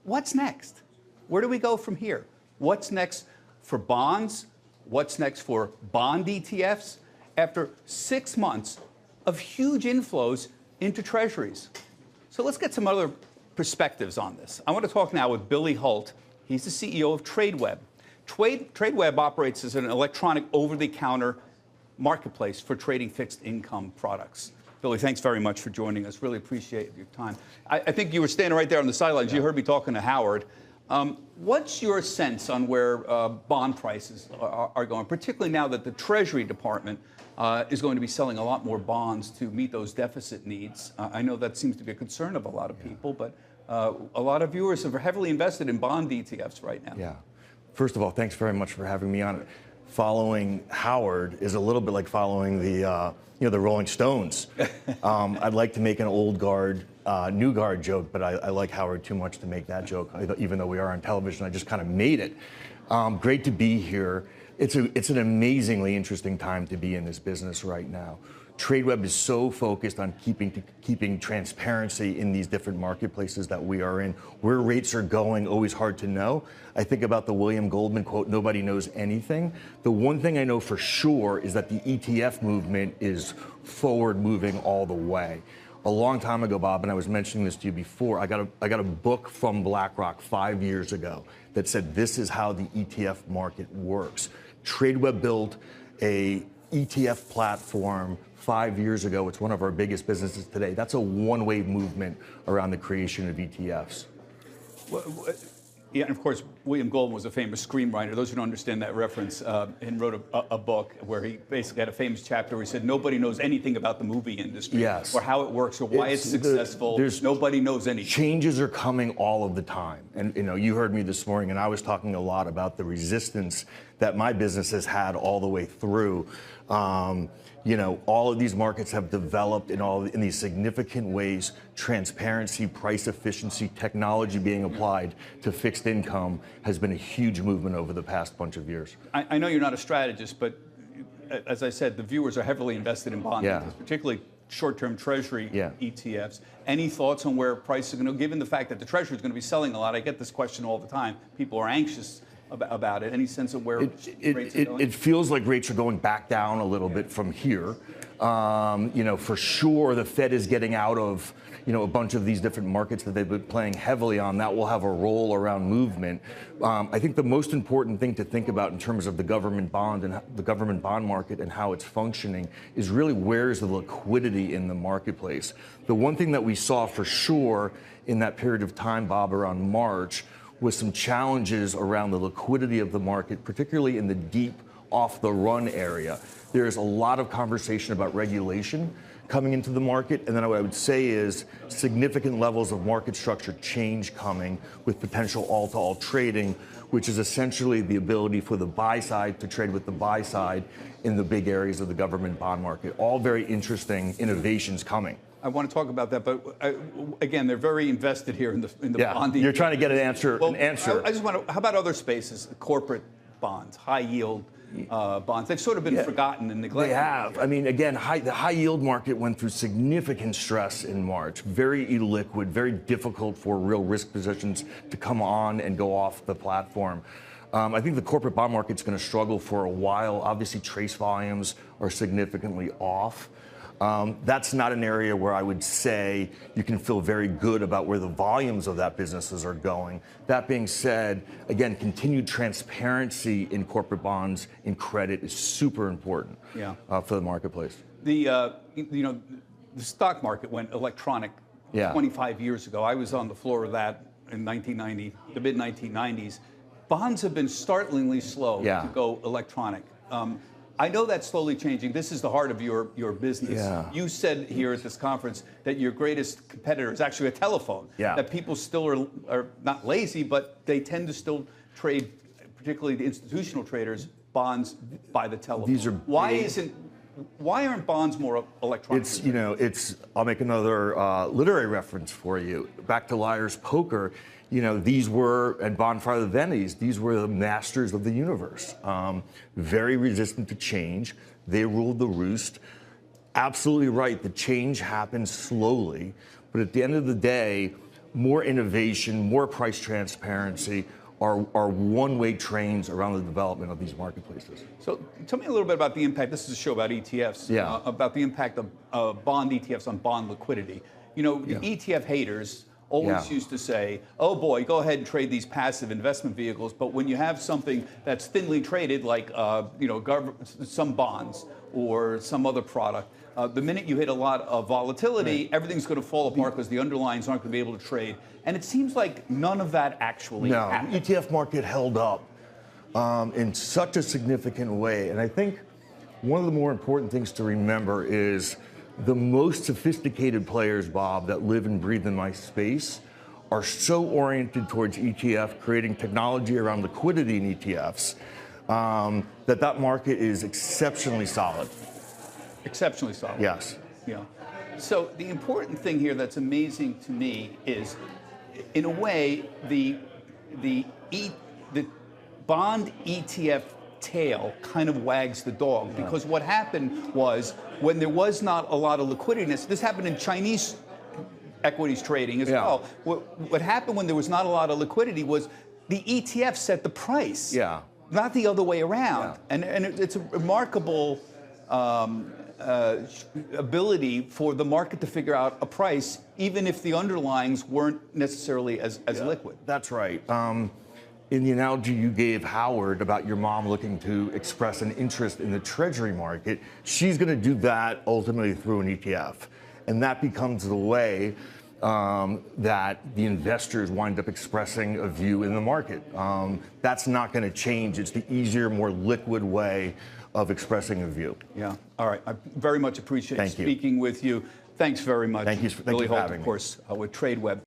what's next? Where do we go from here? What's next for bonds? What's next for bond ETFs? After 6 months of huge inflows into treasuries. So let's get some other perspectives on this. I want to talk now with Billy Hult. He's the CEO of Tradeweb. Tradeweb operates as an electronic over-the-counter marketplace for trading fixed income products. Billy, thanks very much for joining us. Really appreciate your time. I think you were standing right there on the sidelines. Yeah. You heard me talking to Howard. What's your sense on where bond prices are going, particularly now that the Treasury Department is going to be selling a lot more bonds to meet those deficit needs? I know that seems to be a concern of a lot of people, but a lot of viewers are heavily invested in bond ETFs right now. Yeah. First of all, thanks very much for having me on. Following Howard is a little bit like following the the Rolling Stones. I'd like to make an old guard, new guard joke, but I like Howard too much to make that joke. Even though we are on television, I just kind of made it. Great to be here. It's an amazingly interesting time to be in this business right now. Tradeweb is so focused on keeping transparency in these different marketplaces that we are in. Where rates are going, always hard to know. I think about the William Goldman quote, "Nobody knows anything." The one thing I know for sure is that the ETF movement is forward moving all the way. A long time ago, Bob, and I was mentioning this to you before, I got a book from BlackRock 5 years ago that said this is how the ETF market works. Tradeweb built a ETF platform 5 years ago. It's one of our biggest businesses today. That's a one-way movement around the creation of ETFs. Yeah, and of course, William Goldman was a famous screenwriter. Those who don't understand that reference, and wrote a book where he basically had a famous chapter where he said nobody knows anything about the movie industry, yes, or how it works, or why it's successful. Nobody knows anything. Changes are coming all of the time, and you heard me this morning, and I was talking a lot about the resistance that my business has had all the way through. All of these markets have developed in these significant ways. Transparency, price efficiency, technology being applied to fixed income has been a huge movement over the past bunch of years. I know you're not a strategist, but as I said, the viewers are heavily invested in bond ETFs, particularly short-term Treasury ETFs. Any thoughts on where prices are going to go? Given the fact that the Treasury is going to be selling a lot, I get this question all the time. People are anxious about it. Any sense of where rates are going? It feels like rates are going back down a little bit from here. For sure, the Fed is getting out of a bunch of these different markets that they've been playing heavily on. That will have a role around movement. I think the most important thing to think about in terms of the government bond and the government bond market and how it's functioning is really where's the liquidity in the marketplace. The one thing that we saw for sure in that period of time, Bob, around March, with some challenges around the liquidity of the market, particularly in the deep off-the-run area. There's a lot of conversation about regulation coming into the market, and then what I would say is significant levels of market structure change coming with potential all-to-all trading, which is essentially the ability for the buy side to trade with the buy side in the big areas of the government bond market. All very interesting innovations coming. I want to talk about that, but again, they're very invested here in the bond. You're trying to get an answer. I just want to. How about other spaces? Corporate bonds, high yield bonds. They've sort of been forgotten and neglected. They have. I mean, again, the high yield market went through significant stress in March. Very illiquid, very difficult for real risk positions to come on and go off the platform. I think the corporate bond market's going to struggle for a while. Obviously, trace volumes are significantly off. That's not an area where I would say you can feel very good about where the volumes of that businesses are going. That being said, again, continued transparency in corporate bonds, in credit is super important for the marketplace. The stock market went electronic 25 years ago. I was on the floor of that in 1990, the mid-1990s. Bonds have been startlingly slow to go electronic. I know that's slowly changing. This is the heart of your business. Yeah. You said here at this conference that your greatest competitor is actually a telephone. Yeah. That people still are not lazy, but they tend to still trade, particularly the institutional traders, bonds by the telephone. These are why aren't bonds more electronic? I'll make another literary reference for you. Back to Liar's Poker. These were, and Bonfire of the Vanities, these were the masters of the universe. Very resistant to change. They ruled the roost. Absolutely right, the change happens slowly. But at the end of the day, more innovation, more price transparency are one-way trains around the development of these marketplaces. So tell me a little bit about the impact. This is a show about ETFs. Yeah. About the impact of bond ETFs on bond liquidity. You know, the ETF haters always used to say, oh boy, go ahead and trade these passive investment vehicles. But when you have something that's thinly traded, like some bonds or some other product, the minute you hit a lot of volatility, everything's going to fall apart because the underlyings aren't going to be able to trade. And it seems like none of that actually happened. The ETF market held up in such a significant way. And I think one of the more important things to remember is the most sophisticated players, Bob, that live and breathe in my space are so oriented towards ETF, creating technology around liquidity in ETFs, that market is exceptionally solid. Exceptionally solid. Yes. Yeah. So the important thing here that's amazing to me is, in a way, the bond ETF tail kind of wags the dog, because what happened was, when there was not a lot of liquidity, this happened in Chinese equities trading as well. What happened when there was not a lot of liquidity was the ETF set the price, not the other way around. And it's a remarkable ability for the market to figure out a price, even if the underlyings weren't necessarily as liquid. That's right. In the analogy you gave Howard about your mom looking to express an interest in the treasury market, she's going to do that ultimately through an ETF. And that becomes the way that the investors wind up expressing a view in the market. That's not going to change. It's the easier, more liquid way of expressing a view. Yeah. All right. I very much appreciate speaking with you. Thanks very much. Thank you for having me. Of course, with Tradeweb.